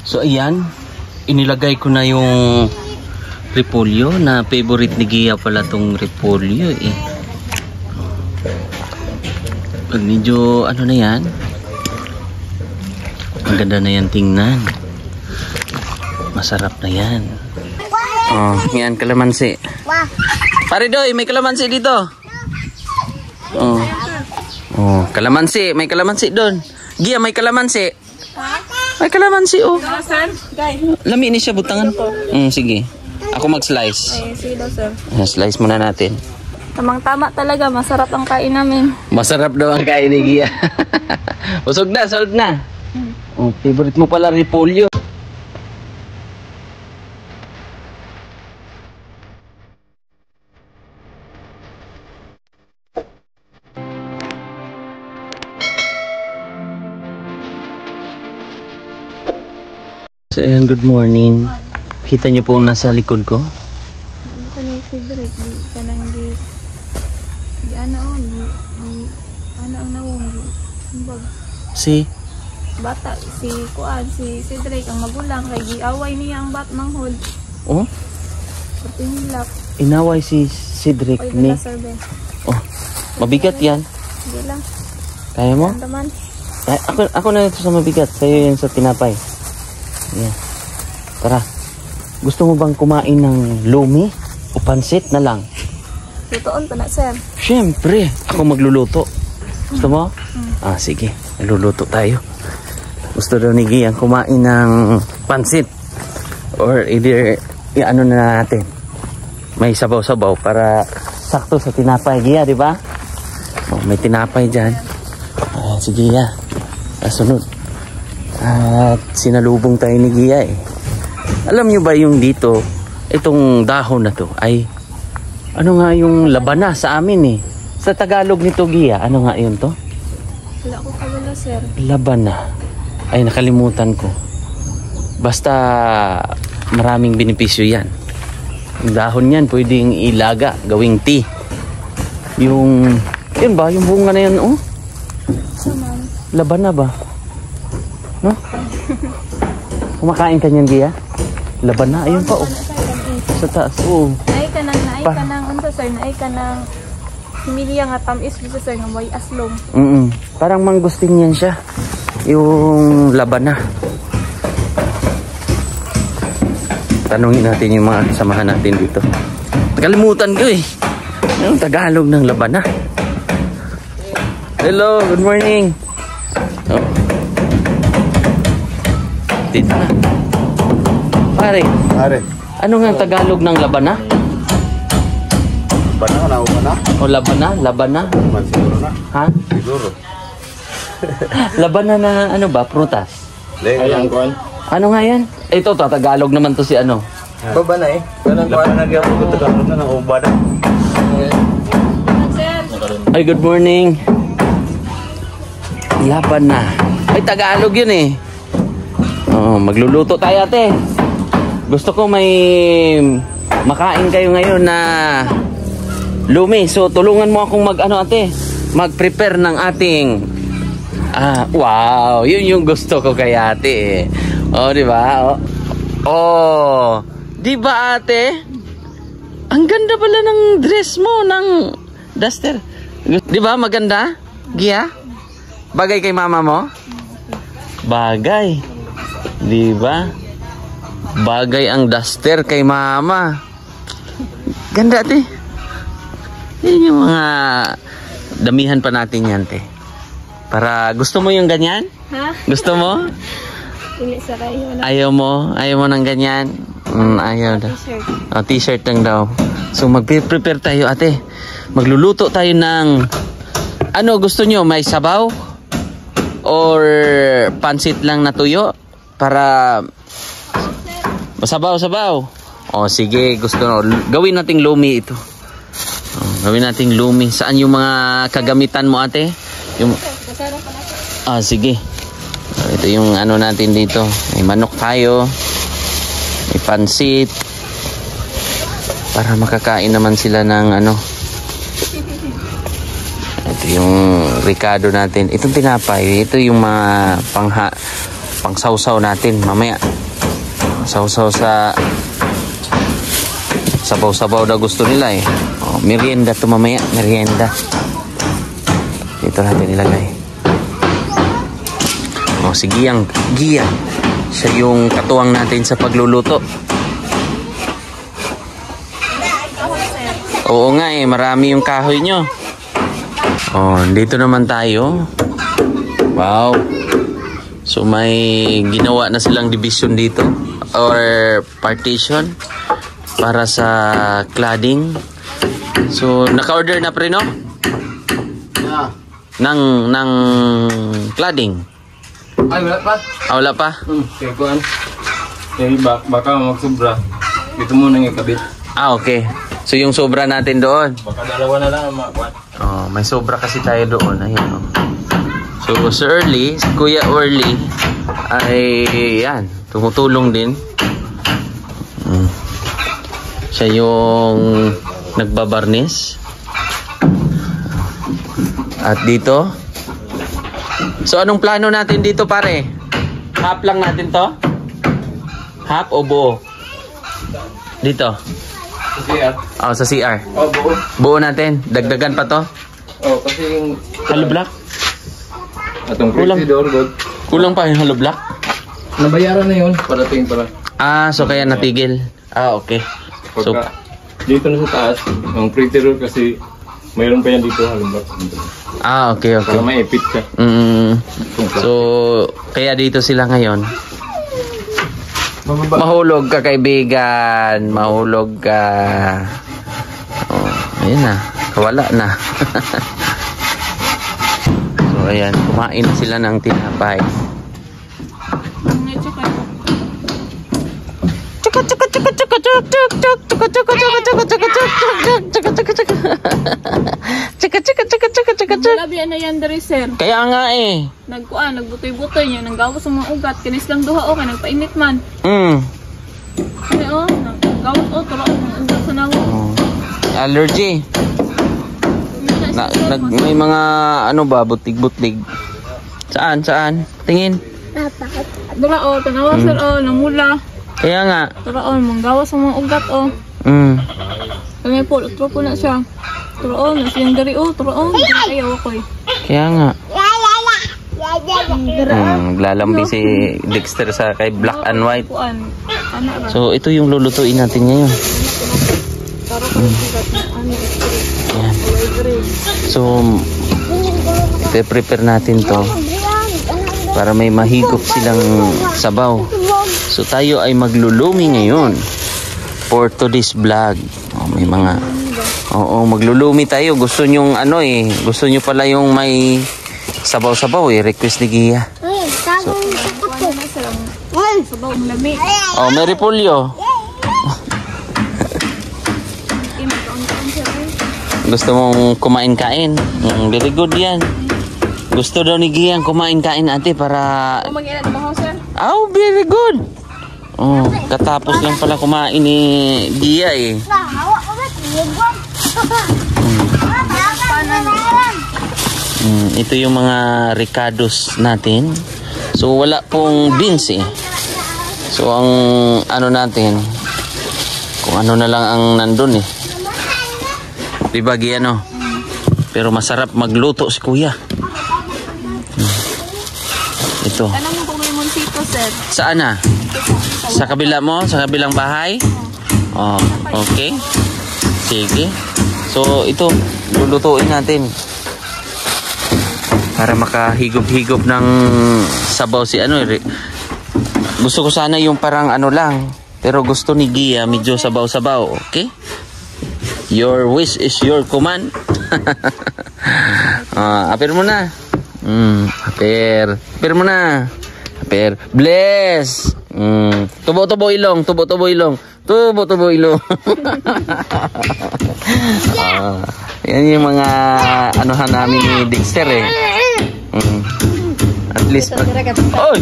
So ayan, inilagay ko na yung repolyo na favorite ni Gia pala tong repolyo eh. Medyo ano na yan, maganda na yan tingnan, masarap na yan. Oh, yan kalamansi. Pare Doy, may kalamansi dito. Oh. Oh, kalamansi, may kalamansi doon. Gia, may kalamansi. May kalamansi oh. Lami ni siya butangan. Sige. Ako mag-slice. Ay, sige daw, sir. Slice muna natin. Tamang-tama talaga, masarap ang kain namin. Masarap daw ang kain ni Gia. Busog na, solve na. Oh, favorite mo pala repolyo. So, ayan, good morning. Kita niyo po nasa likod ko. Ano ka na yung favorite? Di ka nang di ano ang nawong di Si? bata, si Kuan, si Cedric, ang magulang, kay giaway niya ang manghod. Oh? Pati nilak. Inaway si Cedric Oy, ni... bala, sir, be. Oh, mabigat yan. Hindi lang. Kaya mo? Andaman. Ay, ako na ito sa mabigat. Sa'yo yan sa tinapay. Yan. Tara. Gusto mo bang kumain ng lumi o pansit na lang? Lutoon pa na, sir. Siyempre, ako magluluto. Gusto mo? Ah, sige. Magluluto tayo. Gusto daw ni Gian kumain ng pansit. Or either, ano na natin. May sabaw-sabaw para sakto sa tinapay. Gia, di ba? Oh, may tinapay dyan. Ah, sige, Gia. Sunod. At sinalubong tayo ni Gia eh. Alam nyo ba yung dito, itong dahon na to ay ano nga yung labana sa amin eh. Sa Tagalog nito Gia, ano nga yun to? Wala ko kawala, sir. Labana. Ay nakalimutan ko. Basta maraming benepisyo yan. Yung dahon yan pwedeng ilaga, gawing tea. Yung, yun ba? Yung bunga na yan oh? Saman. Labana ba? No? Kumakain ka niyan, Gia? Laban na, ayun pa, oh. Sa taas, oh. Naay ka nang, unsa, sir, naay ka nang himiliya nga tamis, bisa, sir, nga may aslong. Parang mangustin yan siya. Yung laban na. Tanungin natin yung mga kasamahan natin dito. Nakalimutan ko eh. Yung Tagalog ng laban na. Hello, good morning. Oh. Dito na. Pare, ano nga ang Tagalog ng labana? Labana, labana. O labana? Labana? Siguro na. Ha? Siguro. Labana na ano ba? Prutas? Ayan, kuan. Ano nga yan? Ito, Tagalog naman to si ano? Babana eh. Kanang kuan na gyapon ko Tagalog na ng ubada. Ay, good morning. Labana. Ay, Tagalog yun eh. Oh, magluluto tayo ate. Gusto ko may makain kayo ngayon na lumi. So tulungan mo akong mag-prepare ng ating wow, yun yung gusto ko kay ate. Oh, di ba? Oh, di ba ate? Ang ganda pala ng dress mo ng duster. Di ba maganda? Gia? Bagay kay mama mo? Bagay. Di ba? Bagay ang duster kay mama. Ganda, te. Yan yung mga damihan pa natin yan, te. Para, gusto mo yung ganyan? Ha? Gusto mo? Dili, sir, Ayaw mo? Ayaw mo ng ganyan? Ayaw daw. T-shirt. Oh, t-shirt lang daw. So, mag-prepare tayo, ate. Magluluto tayo ng ano gusto nyo? May sabaw? Or pansit lang na tuyo? Para masabaw-sabaw. O sige, gusto no. Gawin nating lumi ito. Gawin nating lumi. Saan yung mga kagamitan mo ate? Yung... sige. Ito yung ano natin dito. May manok tayo. May pansit. Para makakain naman sila ng ano. Ito yung ricado natin. Itong tinapay. Ito yung mga pangsawsaw natin mamaya. Sawsaw sa sabaw-sabaw na gusto nila eh. Oh, merienda to mamaya, merienda. Dito natin ilagay. Oh, si Giyang, Gia. Siya yung katuwang natin sa pagluluto. Oo nga eh, marami yung kahoy nyo. Oh, dito naman tayo. Wow. So may ginawa na silang division dito or partition para sa cladding. So naka-order na pre no? Yeah. Ng cladding. Ay, wala pa. Ah, wala pa? Kaya kuhan. Kaya baka magsubra. Dito muna yung ikabit. Ah, okay. So yung sobra natin doon. Baka dalawa na lang ang makuhan. Oh, may sobra kasi tayo doon. Ayan, oh. So, si Early, si Kuya Early, ay, yan, tumutulong din. Siya yung nagbabarnis. At dito. So, anong plano natin dito, pare? Half lang natin to? Half o buo? Dito. Sa CR? Oh, sa CR. Oh, buo. Buo natin. Dagdagan pa to? Oh, kasi yung... Hollow block? Atong Kulang. pretty door, God. Kulang pa yung hollow block? Nabayaran na yun. Parating pala. Ah, so kaya natigil. Ah, okay. So, Pagka dito na sa taas, ang pretty door kasi mayroon pa yan dito halimbawa. ah, okay, okay. Para may ipit ka. So, kaya dito sila ngayon. Mahulog ka, kaibigan. Mahulog ka. Oh, ayun na. Wala na. So, ayan. Kumain na sila ng tinapay. Labi na yan dari sir. Kaya nga eh. Nagbutoy-butoy niya, nanggawas sa mga ugat, kinis lang duha o, nagpainit man. Kaya o, nanggawas o, tara o, mga ugat sa nawa. Allergy. May mga ano ba, butig-butig. Saan? Tingin. Tara o, tanawa sir o, namula. Kaya nga. Tara o, manggawas sa mga ugat o. Kaya po, utro po na siya. Tara o, nasiyang dari o, tara o, ayaw ako eh. Kaya nga. Naglalambi si Dexter sa kay Black and White. So ito yung lulutuin natin ngayon. Ayan. So prepare natin to para may mahigop silang sabaw. So tayo ay maglulumi ngayon for today's vlog. Oh, may mga maglulumi tayo. Gusto nyong ano eh, gusto nyo pala yung may sabaw-sabaw eh, request ni Gia. So, sabaw ng lami. oh, may repolyo. Gusto mong kumain-kain? Very good yan. Gusto daw ni Gia kumain-kain ate para... Mag-iinat ba ako sir? Oh, very good. Oh, katapos lang pala kumain ni Gia eh. Ito yung mga ricados natin. So wala pong beans eh. So ang ano natin, kung ano na lang ang nandun eh. Diba Gia no? Pero masarap magluto si Kuya. Ito. Tanong mo kung may monsito sir. Saan na? Sa kabila mo? Sa kabilang bahay? Oh, okay. Sige. So ito, lulutuin natin. Para makahigop-higop ng sabaw si ano. Gusto ko sana yung parang ano lang. Pero gusto ni Gia medyo sabaw-sabaw. Okay? Your wish is your command. Apir mo na. Apir mo na. Apir. Bless. Tubo-tubo ilong. Tubo-tubo ilong. Tubo-tubo ilong. Yan yung mga anuhan namin ni Dexter eh. At least oy!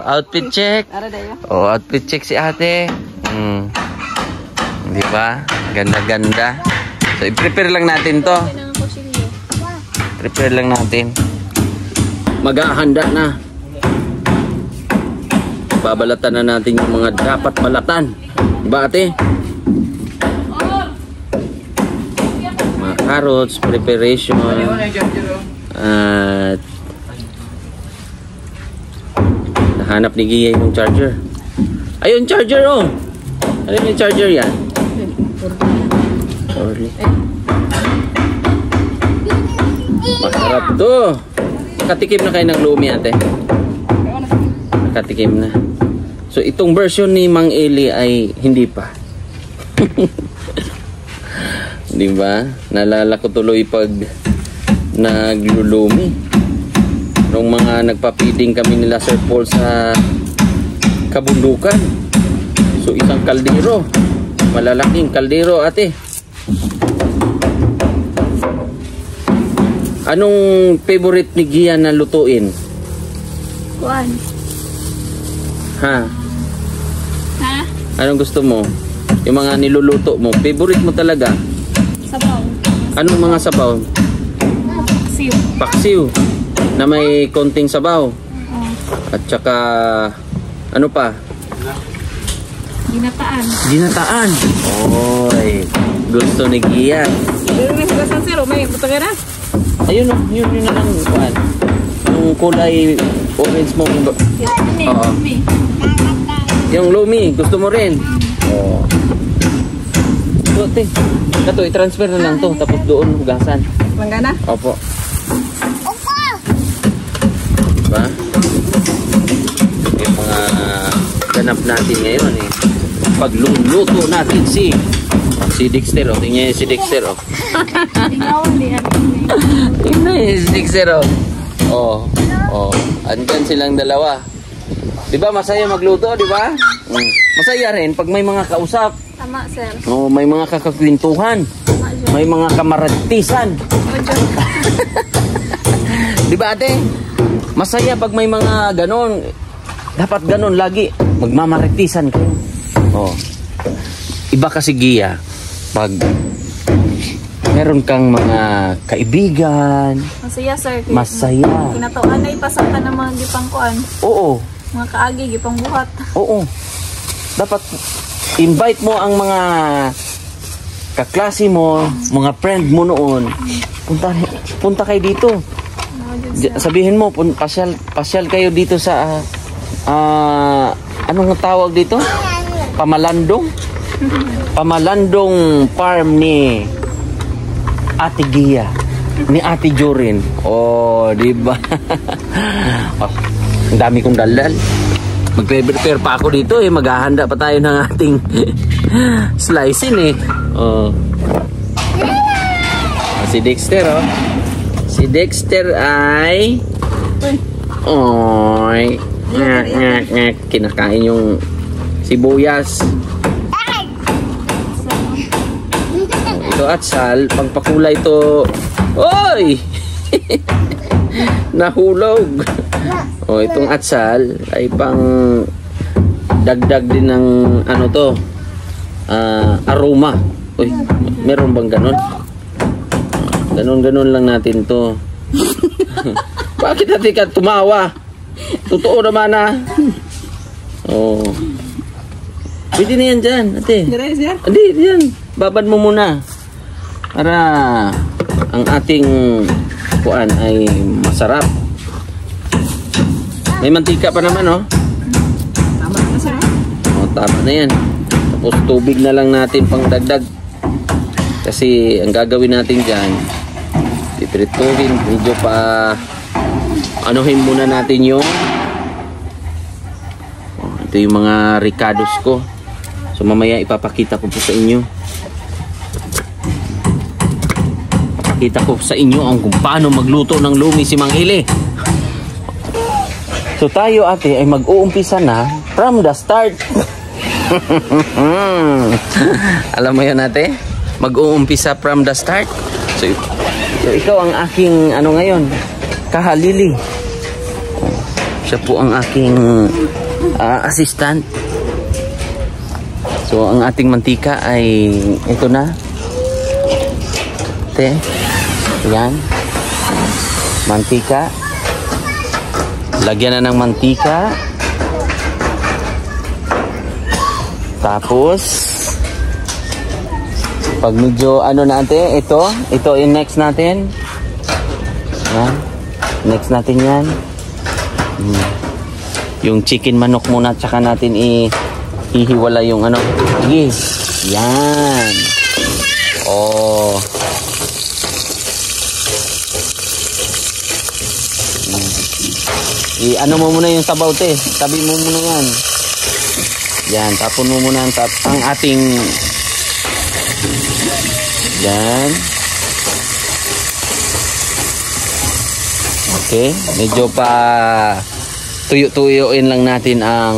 Outfit check. Outfit check si ate. Di ba? Ganda-ganda. So i-prepare lang natin to. Prepare lang natin. maghahanda na. Babalatan na natin yung mga dapat balatan. Diba ate? Mga carrots, preparation. At nahanap ni Gia yung charger. Ayun, charger oh. Ano yung charger yan? Orly. Masarap to. Nakatikim na kayo ng lumi ate. Nakatikim na. So itong version ni Mang Eli ay hindi pa. Di ba? Nalala ko tuloy pag naglulumi. Nung mga nagpa-feeding kami nila Sir Paul sa kabundukan. So isang kaldero. Malalaking kaldero ate. Anong favorite ni Gia na lutuin? Kuan. Ha? Ha? Anong gusto mo? Yung mga niluluto mo, favorite mo talaga? Sabaw. Anong mga sabaw? Siw. Paksiw na may konting sabaw. At saka ano pa? Ginataan. Ginataan. Oy, gusto ni Gia. May hugasan sir, may butang na. Ayun oh, yun na lang kuan. Yung kulay orange mo. Oo. Yung lumi, gusto mo rin? Oo. So, te, kato, i-transfer na lang to, tapos doon hugasan. Manggana? Opo. Diba? Yung mga ganap natin ngayon eh. Pagluluto natin si Dexter oh. Tingnan niya si Dexter oh. Tingnan niya si Dexter oh. Oh. Oh. Andyan silang dalawa. Diba masaya magluto, diba? Masaya rin pag may mga kausap. Tama sir. Oh, may mga kakakwentuhan. May mga kamaratisan. Diba ate? Masaya pag may mga ganon. Dapat ganon lagi. Magmamaritisan kayo. Oh. Iba kasi Gia pag meron kang mga kaibigan. Masaya sir. Masaya. Kinatuan na ipasaka ng mga gipangkuan. Oo. Mga kaagi, gipang buhat. Oo. Dapat invite mo ang mga kaklase mo, mga friend mo noon. Punta kayo dito. Sabihin mo, pasyal kayo dito sa anong tawag dito? Pamalandong? Pamalandong farm ni Ate Gia, ni Ate Jorin. Oh, di ba? Oh, ang dami kong dalal. Mag-prepare pa ako dito eh. Maghahanda pa tayo ng ating slicing eh. Oh. Si Dexter oh. Si Dexter ay oy. Kinakain yung sibuyas. Ito atsal, pangpakulay to. Oy! Nahulog. Oh, itong atsal ay pang dagdag din ng ano to, aroma. Uy, meron bang ganon? Ganon lang natin to. Bakit natin ka tumawa? Totoo naman ah. Oh. Pwede na yan dyan, ate. Hindi, yan. Babad mo muna. Para ang ating kuan ay masarap. May mantika pa naman, oh. Tama na sir. Oh, tama na yan. Tapos tubig na lang natin pang dagdag. Kasi ang gagawin natin dyan, pipirituhin, medyo pa anuhin muna natin yung ito yung mga ricados ko. So mamaya ipapakita ko po sa inyo. Ipapakita ko sa inyo kung paano magluto ng lumi si Mang Eli. So tayo ate ay mag-uumpisa na from the start. Alam mo yun ate? Mag-uumpisa from the start. So ikaw ang aking ano ngayon, kahalili. Siya po ang aking assistant. So ang ating mantika ay ito na. Ate, yan. Mantika. Lagyan na ng mantika. Tapos pag medyo ano natin, ito yung next natin. Yan. Next natin yan. Yung chicken manok muna, tsaka natin ihiwala yung ano. Sige. Yan. Oh. I-ano mo muna yung sabaw, te. Tabi mo muna yan. Yan, tapon mo muna ang ating yan. Okay, medyo pa tuyo-tuyuin lang natin ang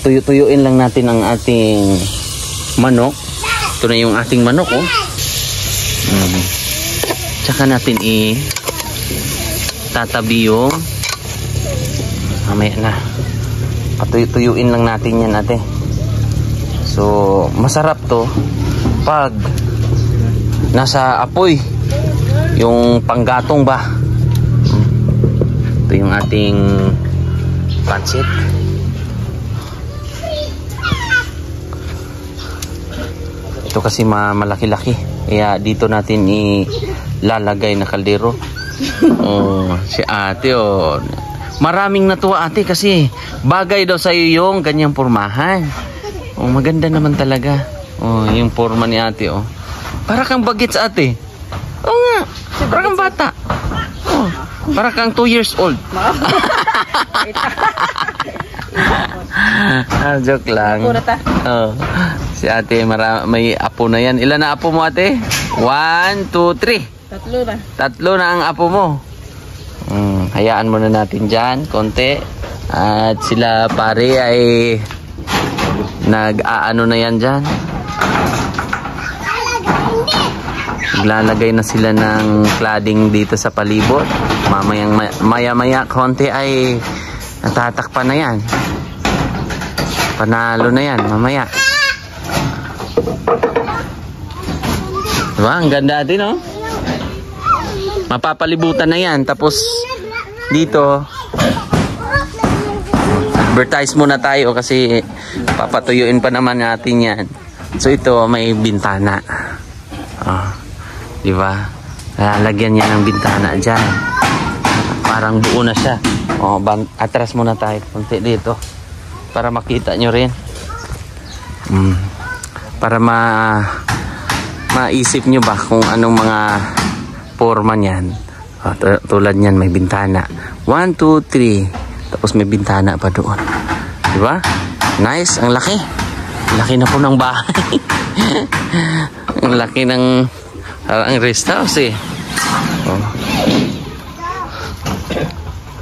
tuyo-tuyuin lang natin ang ating manok. Ito na yung ating manok, oh. Tsaka natin tatabi yung mamaya na. Patuyuin lang natin yan, ate. So masarap to pag nasa apoy yung panggatong ba. Ito yung ating pansit. Ito kasi malaki-laki, kaya dito natin ilalagay na kaldero. Oh, si ate, oh. Maraming natuwa, ate, kasi bagay daw sa iyo yung ganyang pormahan. Oh, maganda naman talaga. Oh, yung forma ni ate, oh. Para kang bagets, ate. Oo nga, para kang bata. Oh, para kang 2 years old. Joke lang. Oh, si ate may apo na yan. Ilan na apo mo, ate? 1, 2, 3. 3 na. 3 na ang apo mo. Hayaan muna natin dyan konti. At sila pare ay nag-aano na yan dyan. Naglalagay na sila ng cladding dito sa palibot. Maya-maya konti ay natatakpan na yan. Panalo na yan mamaya. Diba? Ang ganda din, no? Mapapalibutan na yan. Tapos dito advertise muna tayo kasi papatuyuin pa naman natin yan. So ito may bintana. Di ba? Lalagyan niya ng bintana dyan. Parang buo na siya. Atras muna tayo konti dito para makita nyo rin. Para maisip nyo ba kung anong mga forma niyan. Tulad niyan may bintana. 1, 2, 3. Tapos may bintana pa doon. Di ba? Nice. Ang laki. Laki na po ng bahay. Ang laki ng ang rest house, eh. Oh.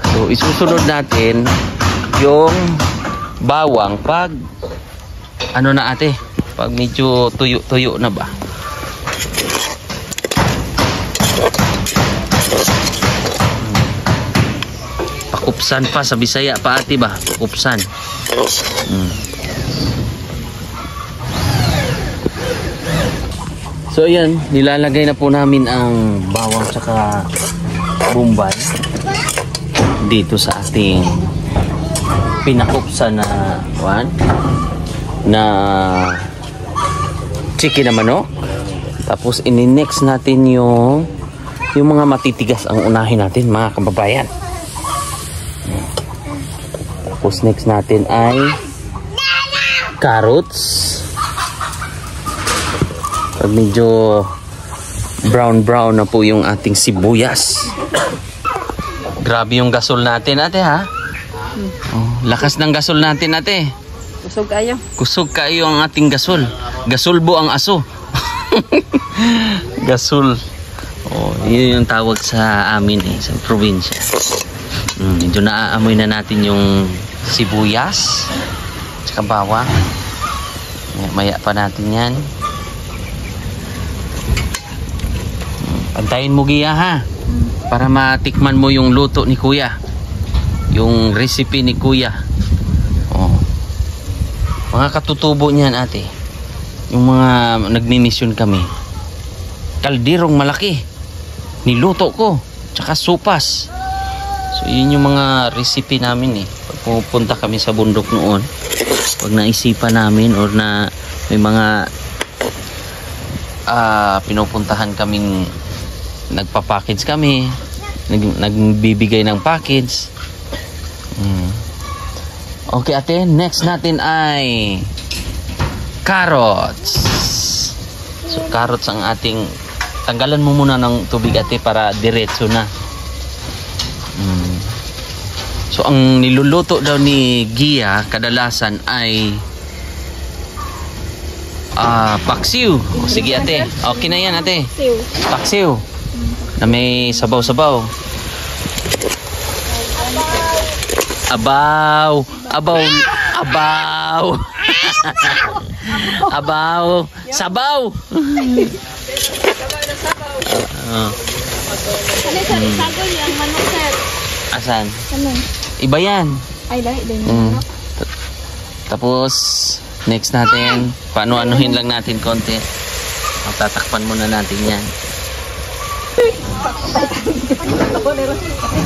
So isusunod natin yung bawang pag ano na, ate, pag medyo tuyo-tuyo na ba. Pakupsan pa sa Bisaya pa, ate, ba? Pakupsan. So ayan, nilalagay na po namin ang bawang tsaka bumbay dito sa ating pinakupsan na chicken na manok. Tapos ini-next natin yung mga matitigas ang unahin natin, mga kababayan. Tapos next natin ay carrots. Pag medyo brown na po yung ating sibuyas. Grabe yung gasol natin, ate, ha? Lakas ng gasol natin, ate. Kusog kayo. Kusog kayo ang ating gasol. Gasolbo ang aso. Gasol. Yun yung tawag sa amin, sa probinsya. Medyo naaamoy na natin yung sibuyas tsaka bawang. Maya pa natin yan. Pantayin mo, Gia, ha? Para matikman mo yung luto ni Kuya. Yung recipe ni Kuya. Mga katutubo niyan, ate. Yung mga nagmi-mission kami. Kaldirong malaki. Niluto ko. Tsaka supas. yun yung mga recipe namin eh. Pag pupunta kami sa bundok noon, pag naisipan namin or na may mga pinupuntahan kaming nagpa-package kami, nagbibigay ng package. Okay ate, next natin ay carrots. So carrots ang ating, tanggalan mo muna ng tubig ate para diretso na. So ang niluluto daw ni Gia kadalasan ay paksiw. Sige ate, okay na yan ate. Paksiw na may sabaw-sabaw. Abaw, abaw, abaw. Abaw, sabaw. Asan? Iba yan. Ay, dahil din. Tapos next natin, paano-anuhin lang natin konti. Tatakpan muna natin yan.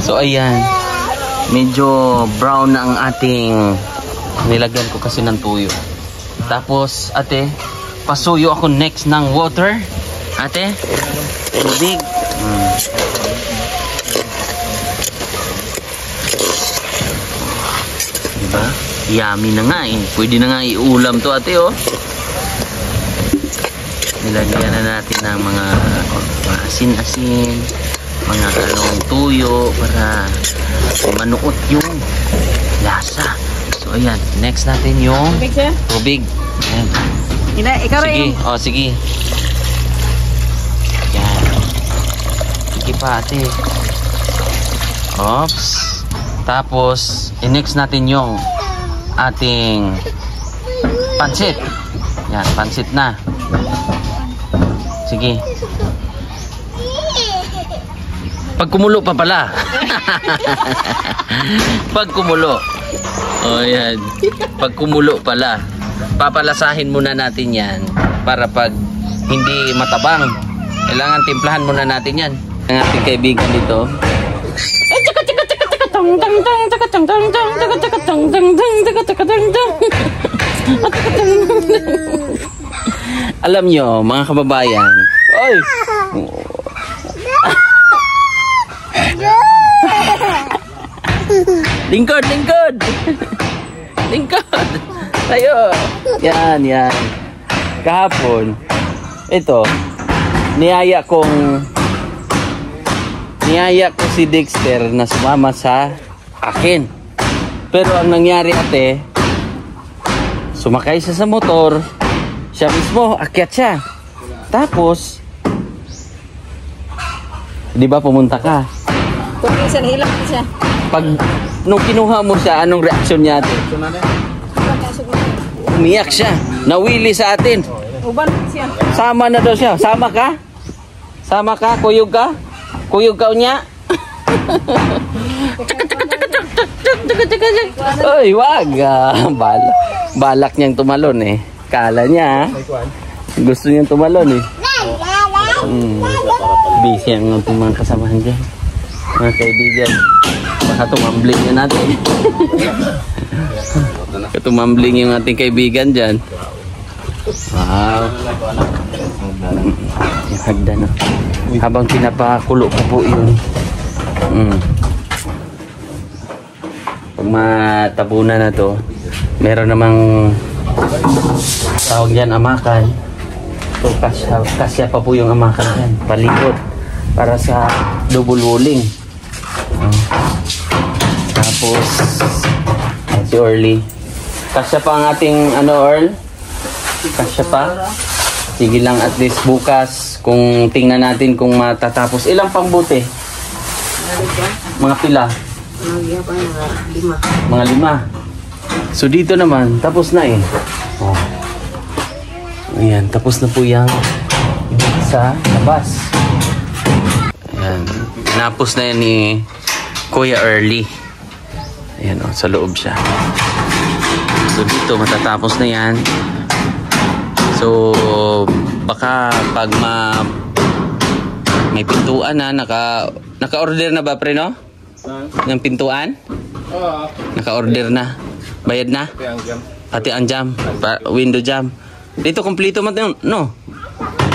So ayan, medyo brown na ang ating, nilagyan ko kasi ng tuyo. Tapos ate, pasuyo ako next ng water. Ate, tubig. Diba? Yummy na nga eh. Pwede na nga iulam to ate oh. Nilagyan na natin ng mga asin-asin, mga ganong tuyo para manuot yung lasa. So ayan, next natin yung tubig. Ayan. Ikaw sige, oh sige. Yan. Sige pa ate. Oops. Tapos i-next natin yung ating pansit. Yan, pansit na. Sige. Pag kumulo pa pala. Pag kumulo. Oh yan. Pag kumulo pala. Papalasahin muna natin yan para pag hindi matabang. Kailangan timplahan muna natin yan. Ang ating kaibigan dito. Alam nyo, mga kababayan. Oy! Lingkod, lingkod! Lingkod! Tayo! Yan, yan. Kahapon, ito, niyaya ko si Dexter na sumama sa akin. Pero ang nangyari ate, sumakay siya sa motor, siya mismo, akyat siya. Tapos, di ba pumunta ka? Pag, nung kinuha mo siya, anong reaksyon niya ate? Umiyak siya. Nawili sa atin. Sama na daw siya. Sama ka? Sama ka? Kuyog ka? Kuyog ka niya? Oy, wag. Balak niyang tumalon eh. Kala niya gusto niyang tumalon eh. Busy ang mga kasamahan dyan. Mga kaibigan. Baka tumambling niya natin. Tumambling yung ating kaibigan dyan. Wow. Yung hagdan na. Habang pinapakulo ko po yun. Pag matabunan na to, meron namang tawag dyan, amakan. So, kasya pa po yung amakan dyan. Palikot. Para sa double walling. Tapos, si Orly. Kasya pa ang ating Earl? Kasya pa? Sige lang, at least bukas kung tingnan natin kung matatapos. Ilang pangbuti? Mga pila? Mga 5. So dito naman, tapos na eh. Oh. Ayan, tapos na po yung sa labas. Ayan, napos na yan ni Kuya Early. Ayan o, sa loob siya. So dito matatapos na yan. So baka pag may pintuan na naka-order na ba pre no? Ng pintuan? Oo. Naka-order na. Bayad na? Pati ang jam. Window jam. Dito kompleto man yun, no?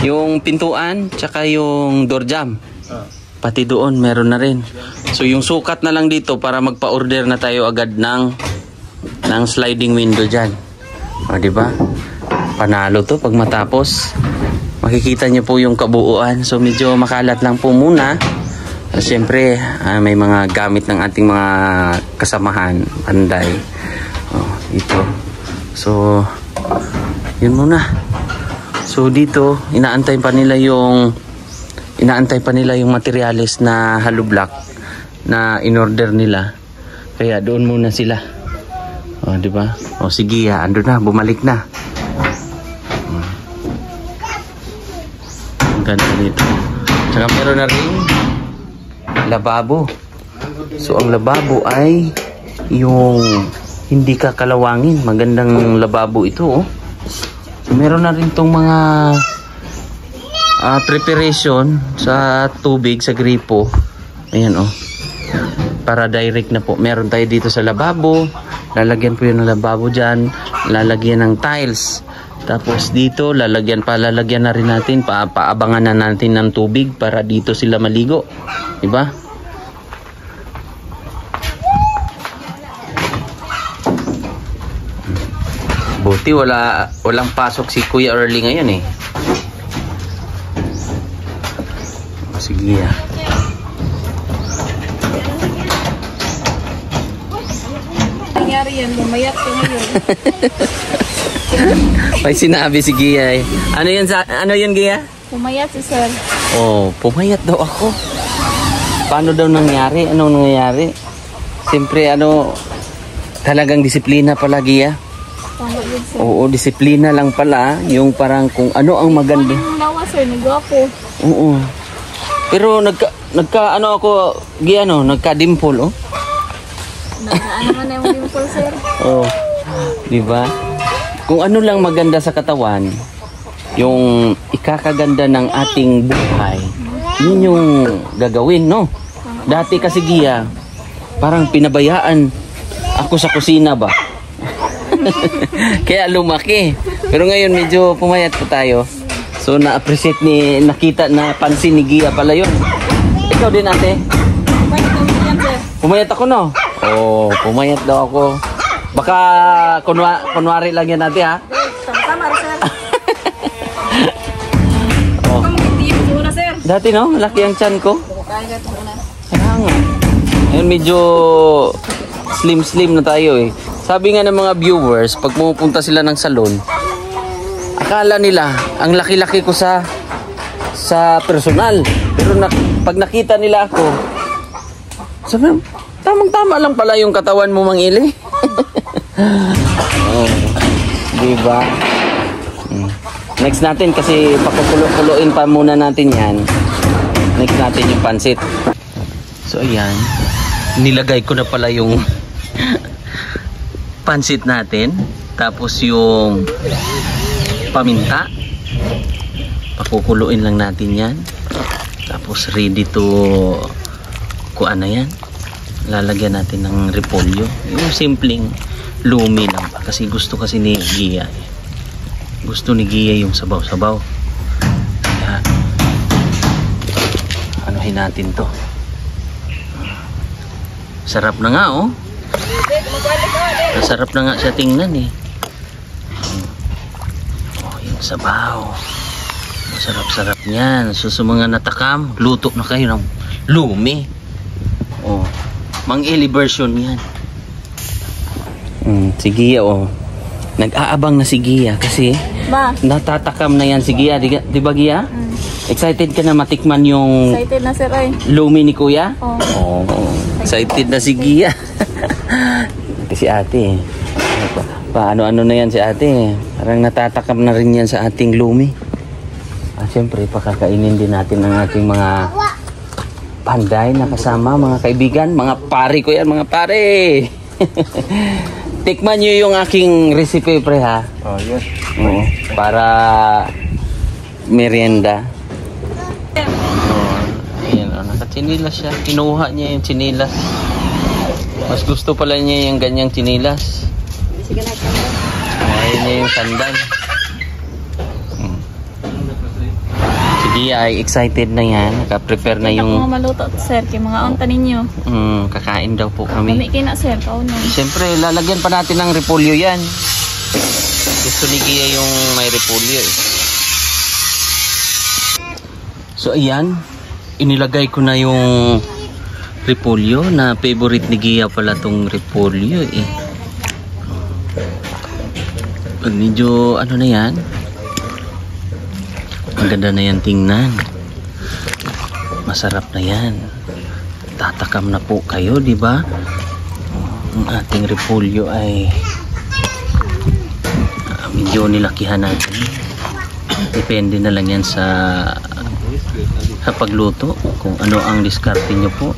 Yung pintuan, tsaka yung door jam. Pati doon, meron na rin. So yung sukat na lang dito para magpa-order na tayo agad ng sliding window dyan. O, diba? Panalo to pag matapos. Makikita nyo po yung kabuuan. So medyo makalat lang po muna. Siyempre, may mga gamit ng ating mga kasamahan. Panday. Ito. So, yun muna. So dito, inaantay pa nila yung materials na hollow block na in-order nila. Kaya doon muna sila. O, di ba? O sige, ando na, bumalik na. Ang ganda nito. Tsaka meron na rin lababo. So ang lababo ay yung hindi kakalawangin. Magandang lababo ito, oh. So, meron na rin tong mga preparation sa tubig, sa gripo. Ayan, oh. Para direct na po. Meron tayo dito sa lababo. Lalagyan po yun ng lababo dyan. Lalagyan ng tiles. Tapos dito, lalagyan na rin natin. Paabangan na natin ng tubig para dito sila maligo. Diba? Buti walang pasok si Kuya Early ngayon eh. Sige ya. Nangyari yan, bumayat ko ngayon. May sinabi si Gia eh. Ano yun Gia? Pumayat si sir. Oh, pumayat daw ako. Paano daw nangyari? Anong nangyayari? Siyempre talagang disiplina pala Gia. Oo, disiplina lang pala. Yung parang kung ano ang maganda. Yung nawa sir, nagwapo. Oo. Pero nagka-dimple, oh. Ano man yung dimple sir? Oh. Di ba? Kung ano lang maganda sa katawan, yung ikakaganda ng ating buhay, yun yung gagawin, no? Dati kasi Gia, parang pinabayaan ako sa kusina ba? Kaya lumaki. Pero ngayon medyo pumayat po tayo. So na-appreciate napansin ni Gia pala yun. Ikaw din ate? Pumayat ako no? Oh, pumayat daw ako. Baka kunwari lang yan ate ha? Tama sir. Oh. Dati no, laki ang tiyan ko. Kaya nga. Ngayon medyo slim na tayo eh. Sabi nga ng mga viewers, pag pumupunta sila ng salon, akala nila, ang laki-laki ko sa personal. Pero pag nakita nila ako, sabi, tamang-tama lang pala yung katawan mo, Mang Ili. Oh, diba? Next natin, kasi pakukulo-kuloin pa muna natin yan. Next natin yung pansit. So, ayan. Nilagay ko na pala yung pansit natin, tapos yung paminta, pakukuluin lang natin yan, tapos ready to kuan na yan, lalagyan natin ng repolyo, yung simpleng lumi lang, kasi gusto kasi ni Gia, gusto ni Gia yung sabaw-sabaw. Kaya anuhin natin to. Sarap na nga oh. Masarap na nga siya tingnan eh. Oh, yung sabaw. Masarap-sarap niyan. So sa mga natakam, luto na kayo ng lumi. Oh, Mang Eli version yan. Si Gia oh. Nag-aabang na si Gia kasi natatakam na yan si Gia. Di ba Gia? Excited ka na matikman yung Excited na sir ay. lumi ni Kuya? Oh. Excited na si Gia. Si ate paano-ano na yan si ate, parang natatakam na rin yan sa ating lumi. Siyempre pakakainin din natin ang ating mga panday na kasama, mga kaibigan, mga pare ko yan, mga pare. Tikman nyo yung aking recipe pre ha. Oh yes. Oo, para merienda. Ayan, Chinilas siya. Kinuha niya yung chinilas. Mas gusto pala niya yung ganyang chinilas. Sige na, sandal. Ayaw niya yung sandal. Sige, ay excited na yan. Naka-prepare na yung... Ako maluto, sir. Kaya mga onta ninyo. Kakain daw po kami. Kami kayo na, sir. Kaunan. Siyempre, lalagyan pa natin ng repolyo yan. Gusto ni Gia yung may repolyo eh. So ayan, inilagay ko na yung repolyo na favorite ni Gia pala tong repolyo eh. Pag medyo ano na yan, maganda na yan tingnan. Masarap na yan. Tatakam na po kayo, di ba? Ang ating repolyo ay medyo nilakihan natin. Depende na lang yan sa pagluto kung ano ang diskarte nyo po.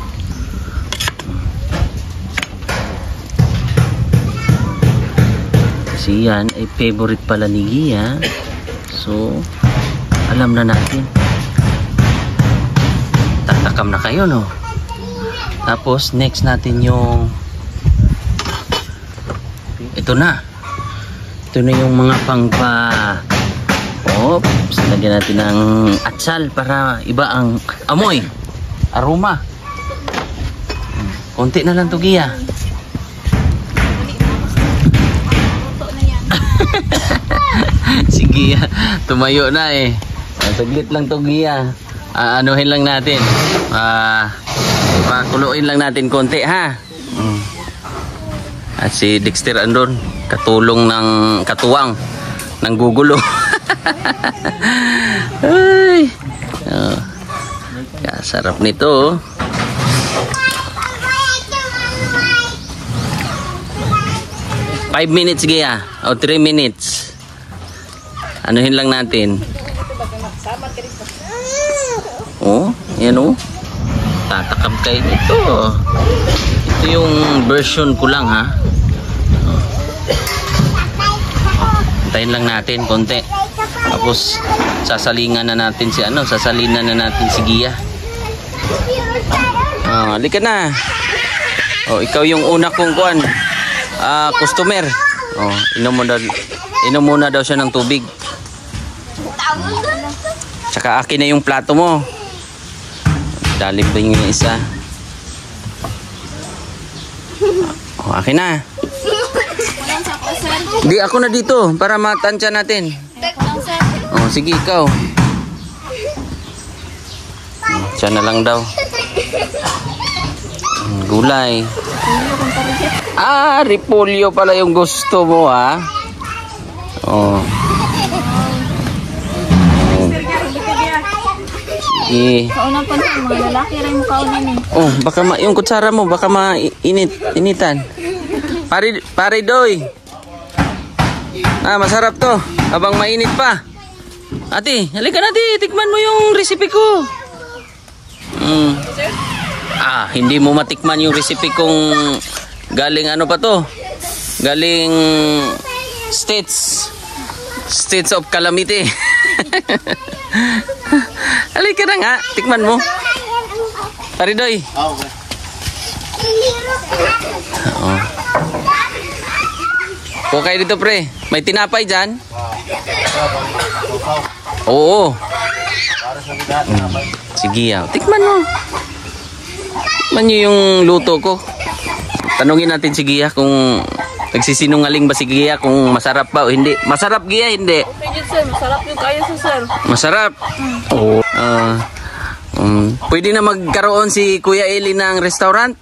Kasi yan ay favorite pala ni Gia, so alam na natin. Tatakam na kayo, no? Tapos next natin yung ito na yung mga oops, lagyan natin ng atsal para iba ang amoy, aroma. Konti na lang to, Gia. Si Gia tumayo na eh. Saglit lang to, Gia. Anuhin lang natin, pakuluin lang natin konti, ha. At si Dexter andun, katulong ng katuwang ng gugulo. Ay, sarap nito. 5 minutes, Gia, o 3 minutes. Anuhin lang natin. Yan o. Tatakam kayo ito. Ito yung version ko lang, ha. Tayin lang natin konti. Tapos sasalingan na natin si sasalinan na natin si Gia. Halika na. Ikaw yung una kong customer. Inom muna daw siya ng tubig. Tsaka akin na yung plato mo. Dalip ba yung isa? Akin na. Di ako na dito para matansya natin. Sige, ikaw. Siya na lang daw. Gulay. Repolyo pala yung gusto mo, ha? Sige. Kaunan pa niya, mga lalaki rin mo kaunan eh. Baka yung kutsara mo, baka initan. Pare Doy. Masarap to. Habang mainit pa. Ate, halika na, tikman mo yung recipe ko. Hindi mo matikman yung recipe kung galing ano pa to? Galing States of Calamity. Halika na nga, tikman mo. Pare Doy. Kayo dito, pre. May tinapay dyan? Oo. Sige, tikman mo. Tikman nyo yung luto ko. Tanungin natin si Gia kung nagsisinungaling ba si Gia kung masarap ba o hindi. Masarap, Gia, hindi? Okay, sir. Masarap yung kayo, sir. Masarap? Oo. Pwede na magkaroon si Kuya Eli ng restaurant?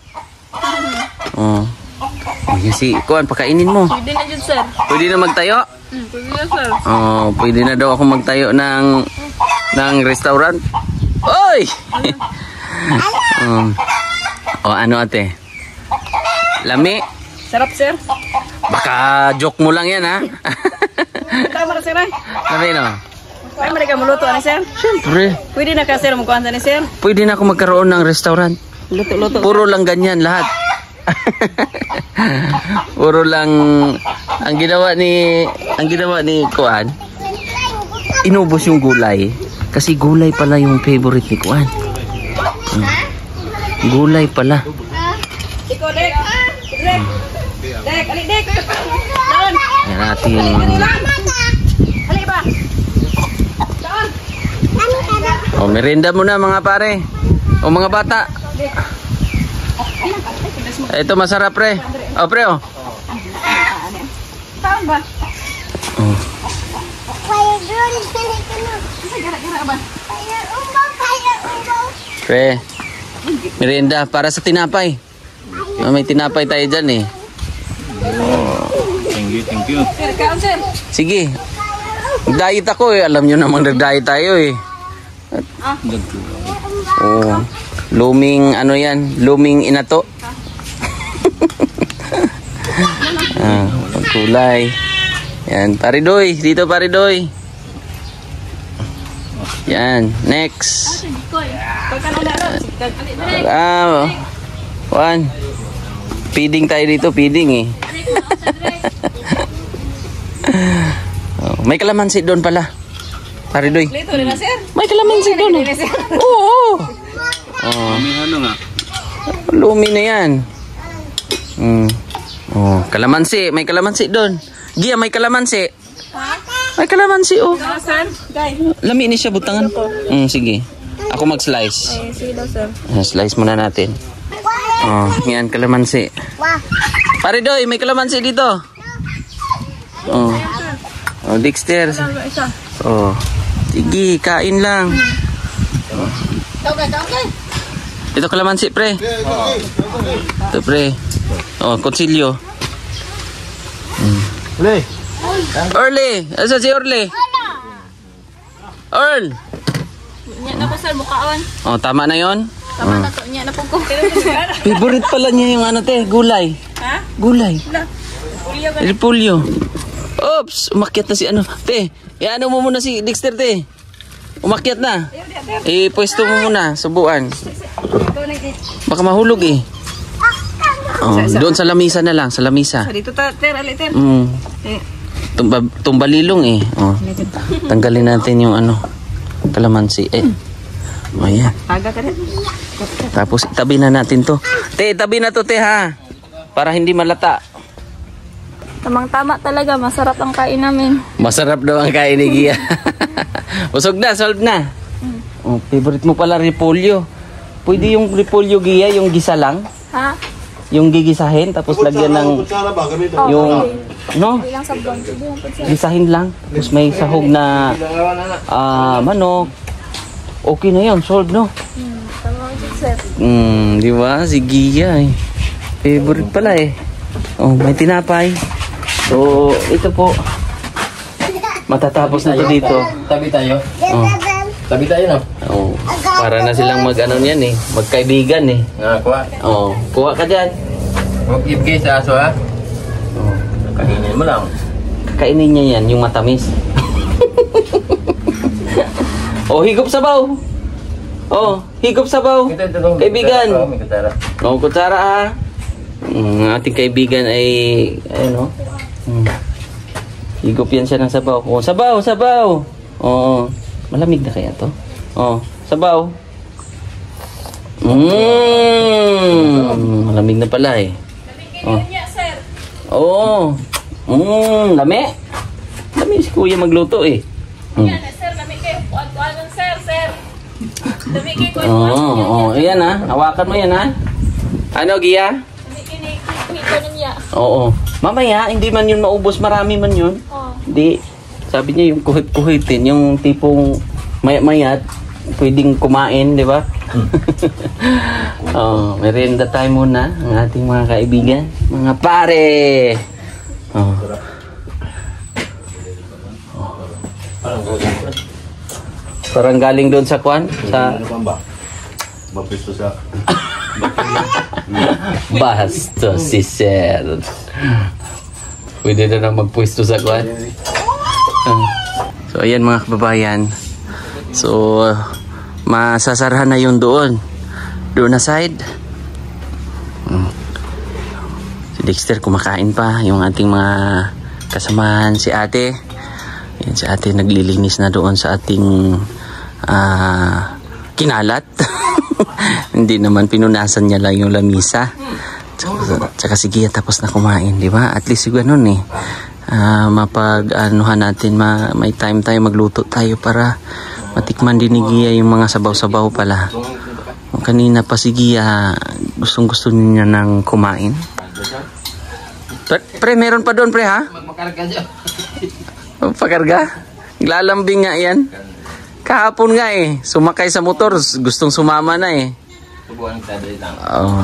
Si Kuan, pakainin mo. Pwede na dyan, sir. Pwede na magtayo? Pwede na, sir. Pwede na daw ako magtayo ng restaurant. Oy! Ano, ate? Lami? Sarap, sir. Baka joke mo lang yan, ha? Tama na, sir, ay. Lami, no? Ay, marika maluto, ano, sir? Siyempre. Pwede na ka, sir, magkuhan ni sir? Pwede na ako magkaroon ng restaurant. Luto. Puro lang ganyan, lahat. Puro lang ang ginawa ni Kuan, inubos yung gulay kasi gulay pala yung favorite ni Kuan. Gulay pala. Ikaw, Dek. Dek. Dek, alik, Dek. Doon. Yan ating... Alik ba? Doon. Oh, merienda muna mga pare. O mga bata. Ito masarap pre. Oh pre oh. Taon ba? Oh. Pre. Merienda para sa tinapay. Oh, may tinapay tayo dyan eh. Thank you. Sir, kaon, sir. Sige. Diet ako eh. Alam nyo namang nag-diet tayo eh. Oh. Luming ano yan? Luming inato. Kulay. Yan. Paridoy. Dito paridoy. Yan. Next. One. Feeding tayo dito. Feeding eh. Oh, may kalamansi doon pala. Paridoy. Lito rin na, sir. May kalamansi doon eh. Oo. Oh. Ano nga? Lumi na yan. Oh, kalamansi. May kalamansi doon. Gia, may kalamansi. May kalamansi oh. Saan? Guy. Lami ni siya butangan. Sige. Ako mag-slice. Sige daw, sir. Slice muna natin. Oh, yan kalamansi. Paridoy, may kalamansi dito. Oh. Oh, Dexter. Oh. Sige, kain lang. Ito kalamansi, pre. Ito, pre. Oh, kutsilyo. Orly! Asa si Orly? Orl! Nya na po, sir, mukhaon. Oh, tama na yon. Tama na to, nya na po ko. Favorite pala niya yung ano, te, gulay. Ha? Gulay. Ulyo ka. Repolyo. Oops, umakyat na si ano. Te, ano mo muna si Dexter, te. Umakyat na. Pwesto mo muna, subuan. Baka mahulog eh. Oh, doon sa lamisa na lang, sa lamisa. Dito ta, ter, ali, ter. Tumbalilong eh. Oh. Tanggalin natin yung ano, kalamansi. Oh, yan. Aga ka rin. Tapos itabi na natin to. Te, itabi na to, te, ha. Para hindi malata. Tamang-tama talaga, masarap ang kain namin. Masarap daw ang kain ni Gia. Usog na, solve na. Oh, favorite mo pala repolyo. Pwede yung repolyo, Gia, yung gisa lang. Ha? Yung gigisahin, tapos lagyan ng... Yung... No? Ilang sabon. Sige, yung pagsa. Gisahin lang. Tapos may sahog na... manok. Okay na yun, solve, no? Tama ko, sir. Di ba? Si Gia eh. Favorite pala eh. Oh, may tinapay. So, ito po. Matatapos na to dito. Tabi tayo. Oh. Tabi tayo na. Oh, para na silang mag-ano niyan eh. Magkaibigan eh. Nga, kuha. Oh, kuha ka dyan. Huwag ibigay sa aso ha. Oh. Kainin mo lang. Kainin niya yan, yung matamis. Oh, higop sabaw. Oh, higop sabaw. Kaibigan. May kutsara. Oh, kutsara ha. Ating kaibigan ay, ano, higop yan siya ng sabaw. Oh, sabaw, sabaw. Oh, malamig na kaya to? Oh, sabaw. Malamig na pala eh. Oh. Oh. Lami. Lami si kuya magluto eh. Sir, lami kayo. Kuan-kuanon, sir, sir. Lami kayo, Oh, ayan ha. Hawakan mo yan ha. Ano, Gia? lami kayo na niya. Oo. Mamaya, hindi man yun maubos. Marami man yun. Oh. Hindi. Sabi niya yung kuhit-kuhitin. Yung tipong mayat-mayat. Pwedeng kumain, di ba? Oh, merienda tayo muna. Ang ating mga kaibigan. Mga pare! Oh. Parang galing doon sa kwan? Sa... Mapisto sa... Basto si Sir. Pwede na magpwesto sa kwan. So ayan mga kababayan. So masasarahan na yun doon. Doon na side. Si Dexter kumakain pa. Yung ating mga kasamahan, si ate. Yan, si ate naglilinis na doon sa ating kinalat. Hindi naman, pinunasan niya lang yung lamisa. Tsaka sige, tapos na kumain, di ba? At least yung ganun eh. Mapag-anuhan natin, may time tayo, magluto tayo para matikman din ni Gia yung mga sabaw-sabaw pala. Kanina pa si Gia, gustong-gusto niya nang kumain. Pre, meron pa doon, pre, ha? Magmakarga siya. Pakarga? Lalambing nga yan. Kahapon nga eh, sumakay sa motor, gustong sumama na eh. Subuhan kita dali lang.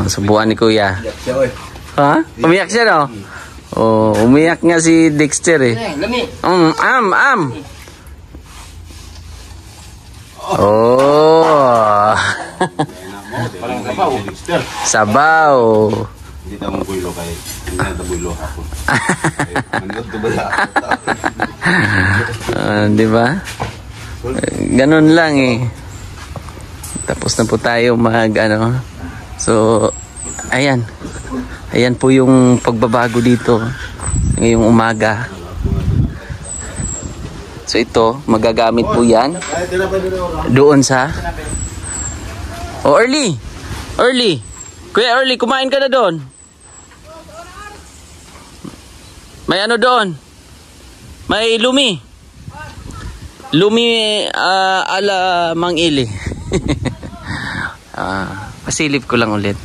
Subuhan ni Kuya. Siya, oy. Ha? Umiyak siya, no? Umiyak nga si Dexter eh. Lami. Parang sabaw. Sabaw. Hindi tayo mong builo kay hindi na builo ako. Manod to bala. Di ba? Ganun lang eh. Tapos na po tayo So, ayan. Ayan po yung pagbabago dito ngayong umaga. So ito, magagamit po yan doon sa Early! Kuya Early, kumain ka na doon. May ano doon? May lumi. Lumi ala Mang Ili. Pasilip ko lang ulit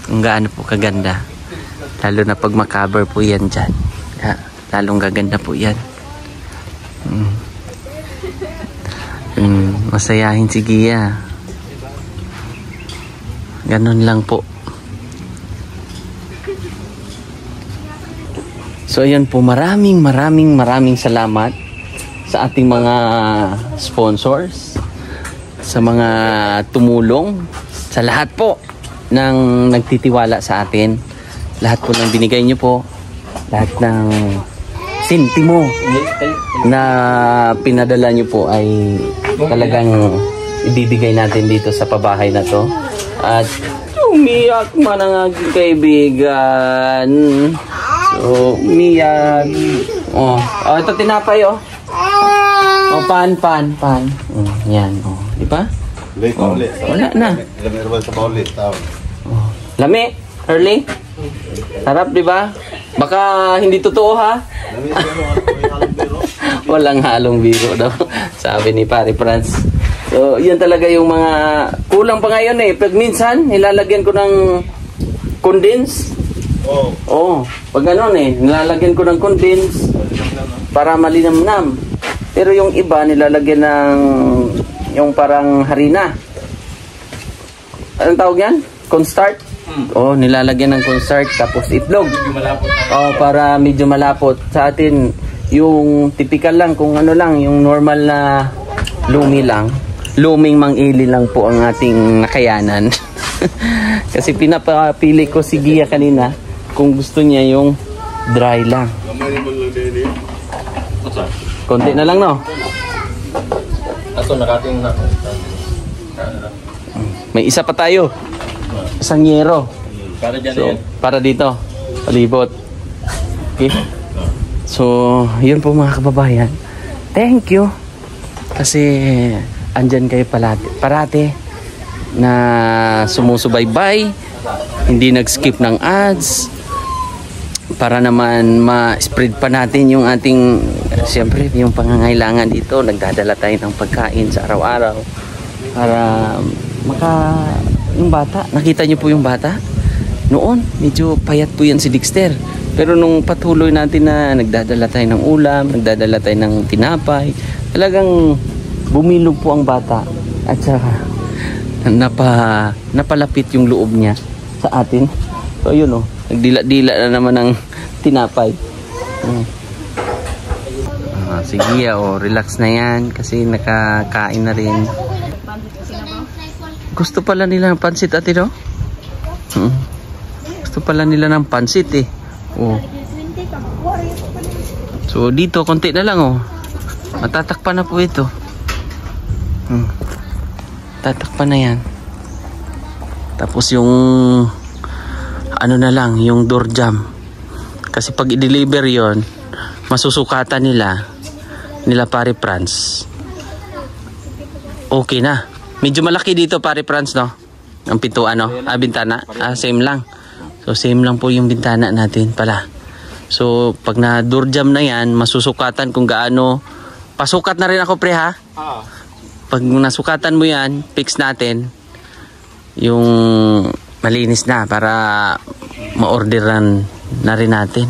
kung gaano po kaganda, lalo na pag makaber po yan dyan, lalong gaganda po yan. Masayahin si Gia, ganun lang po. So ayan po, maraming salamat sa ating mga sponsors, sa mga tumulong, sa lahat po ng nagtitiwala sa atin, lahat po ng binigay nyo po, lahat ng sentimo na pinadala nyo po ay talagang ibibigay natin dito sa pabahay na to. At umiyak man ang aking kaibigan. So umiyak. Ito tinapay pan. Yan di ba? Wala na. Lami, Early. Sarap, di ba? Baka hindi totoo, ha? Walang halong biro daw, sabi ni Pare Franz. So, yan talaga yung mga kulang pa ngayon eh. Pag minsan, nilalagyan ko ng condense. Pag gano'n eh, nilalagyan ko ng condense para malinamnam. Pero yung iba, nilalagyan ng yung parang harina. Anong tawag yan? Cornstarch? Nilalagyan ng cornstarch tapos itlog. Para medyo malapot. Sa atin, yung typical lang, kung ano lang, yung normal na lumi lang. Luming Mang Ili lang po ang ating nakayanan. Kasi pinapili ko si Gia kanina kung gusto niya yung dry lang. Konti na lang, no? Ato nakating na. May isa pa tayo. Isang yero. Para dyan So, para dito. Palibot. Okay? So, yun po mga kababayan. Thank you. Kasi andyan kayo parate na sumusubaybay, hindi nag-skip ng ads, para naman ma-spread pa natin yung ating, siyempre, yung pangangailangan dito. Nagdadala tayo ng pagkain sa araw-araw para yung bata, nakita nyo po yung bata? Noon, medyo payat po yan si Dexter. Pero nung patuloy natin na nagdadala tayo ng ulam, nagdadala tayo ng tinapay, talagang bumilog po ang bata. At saka napalapit yung loob niya sa atin. So yun nagdila-dila na naman ng tinapay. Sige relax na yan kasi nakakain na rin. Gusto pala nila ng pansit, ate, no? Gusto pala nila ng pansit eh. So dito konti na lang matatakpan na po ito. Tatakpan na yan. Tapos yung ano na lang, yung door jam. Kasi pag i-deliver yon, masusukatan nila Pare Franz. Okay na. Medyo malaki dito, Pare Franz, no? Ang pintuan, no? Bintana. Same lang. So, same lang po yung bintana natin pala. So, pag na-door jam na yan, masusukatan kung gaano. Pasukat na rin ako, pre, ha? Pag nasukatan mo yan, fix natin yung malinis na para ma-orderan na rin natin.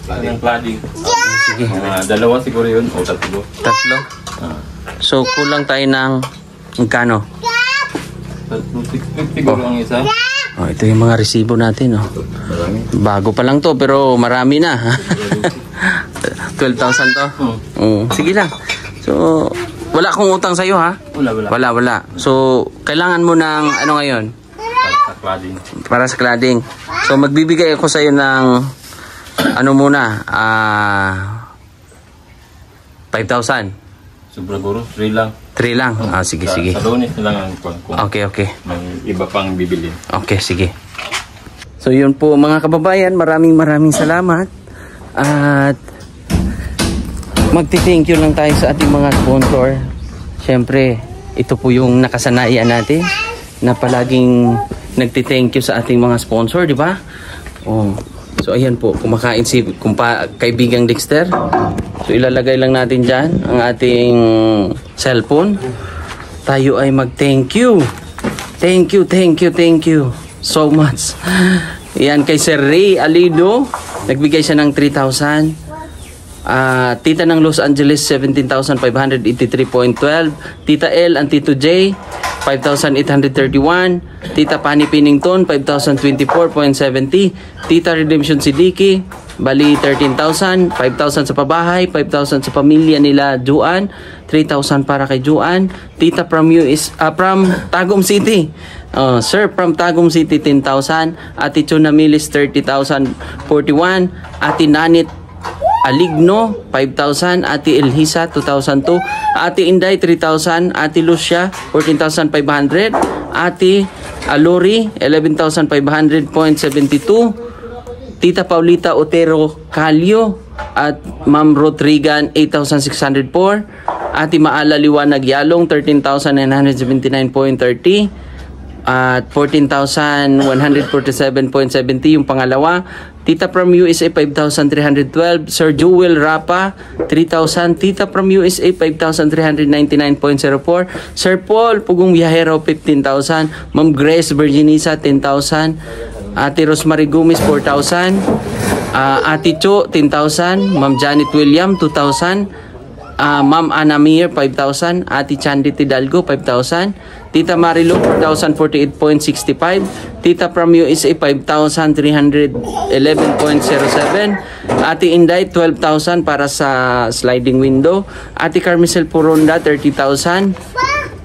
Ang cladding. Sige. Dalawa siguro yun o tatlo. Tatlo? So, kulang tayo ng magkano? 650 siguro ang isa. Oh, ito yung mga resibo natin, oh. Bago pa lang to, pero marami na. 12,000 to? Sige lang. So, wala akong utang sa'yo, ha? Wala. So, kailangan mo ng ano ngayon? Para sa cladding. So, magbibigay ako sa'yo ng ano muna? 5,000. Sobra guro, 3 lang. 3 lang? Sige. Sa Lunes na lang ang kung Okay. may iba pang bibili. Okay, sige. So, yun po mga kababayan. Maraming salamat. At magti-thank you lang tayo sa ating mga sponsor. Siyempre, ito po yung nakasanayan natin na palaging nagti-thank you sa ating mga sponsor, di ba? Oh. So, ayan po, kumakain si kaibigang Dexter. So, ilalagay lang natin dyan ang ating cellphone. Tayo ay mag-thank you. Thank you so much. Ayan, kay Sir Ray Alido, nagbigay siya ng 3,000. Tita ng Los Angeles, 17,583.12. Tita L and Tito J, 5,831. Tita Pani Pinnington, 5,024.70. Tita Redemption Sidiki, bali 13,000. 5,000 sa pabahay, 5,000 sa pamilya nila Juan, 3,000 para kay Juan. Tita from Tagum City, Sir from Tagum City, 10,000. Ate Chuna Milis, 30,041. Ate Nanit Aligno, 5,000. Ate Elhisa, 2,002. Ate Inday, 3,000. Ate Lucia, 14,500. Ate Alori, 11,500.72. Tita Paulita Otero Calio at Ma'am Rodrigan, 8,604. Ate Maala Liwanag Yalong, 13,979.30. At 14,147.70 yung pangalawa. Tita from USA, 5,312. Sir Jewel Rapa, 3,000. Tita from USA, 5,399.04. Sir Paul Pugong Biyahero, 15,000. Ma'am Grace Virginisa, 10,000. Ate Rosemary Gumis, 4,000. Ate Cho, 10,000. Ma'am Janet William, 2,000. Ma'am Anna Mir, 5,000. Ate Chandy Hidalgo, 5,000. Tita Marilo, 4,048.65. Tita from USA, 5,311.07. Ate Inday, 12,000 para sa sliding window. Ate Carmicel Puronda, 30,000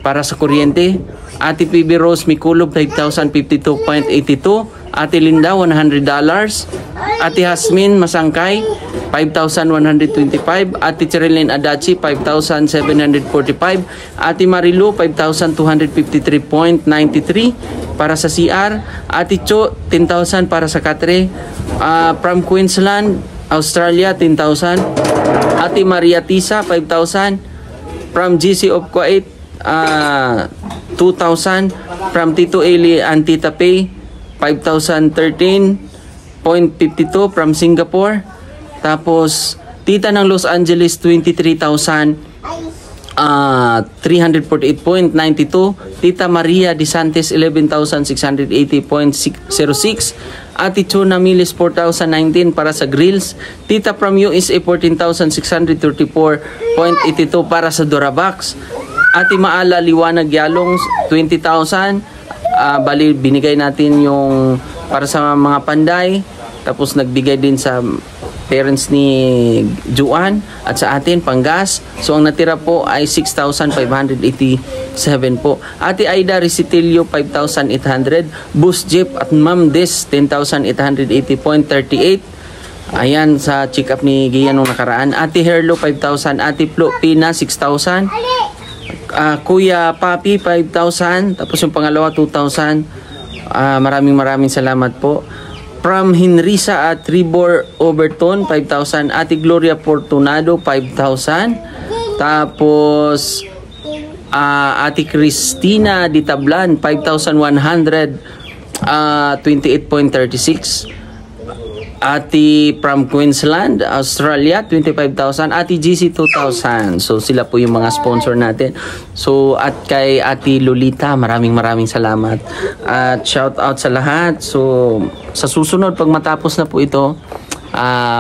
para sa kuryente. Ate PB Rose Miculob, 5,052.82. Ate Linda, $100. Ate Hasmin Masangkay, 5,125. Ate Cherilyn Adachi, 5,745. Ate Marilu, 5,253.93 para sa CR. Ate Cho, 10,000 para sa Katre. From Queensland, Australia, 10,000. Ate Maria Tisa, 5,000. From GC of Kuwait, 2,000. From Tito Eli and Tita Pay, 5,013.52 from Singapore. Tapos Tita ng Los Angeles, 23,348.92. Tita Maria DeSantis, 11,680.06. Ate Chuna Milis, 4,019 para sa grills. Tita from USA, 14,634.82 para sa Durabox. Ate Maala Liwanag Yalong, 20,000. Bali binigay natin yung para sa mga panday, tapos nagbigay din sa parents ni Juan at sa atin panggas. So ang natira po ay 6,587 po. Ate Aida Recitilio, 5,800. Bus Jeep at Ma'am Des, 10,880.38. Ayan sa check up ni Gian nung nakaraan. Ate Herlo, 5,000. Ate Flo Pina, 6,000. Kuya Papi, 5,000. Tapos yung pangalawa, 2,000. Maraming salamat po. From Henrisa at Tribor Overton, 5,000. Ate Gloria Fortunado, 5,000. Tapos Ate Cristina Ditablan, 5,128.36. Ate from Queensland, Australia, 25,000. Ate GC, 2,000. So sila po yung mga sponsor natin. So at kay Ate Lolita, maraming salamat. At shout out sa lahat. So sa susunod, pag matapos na po ito,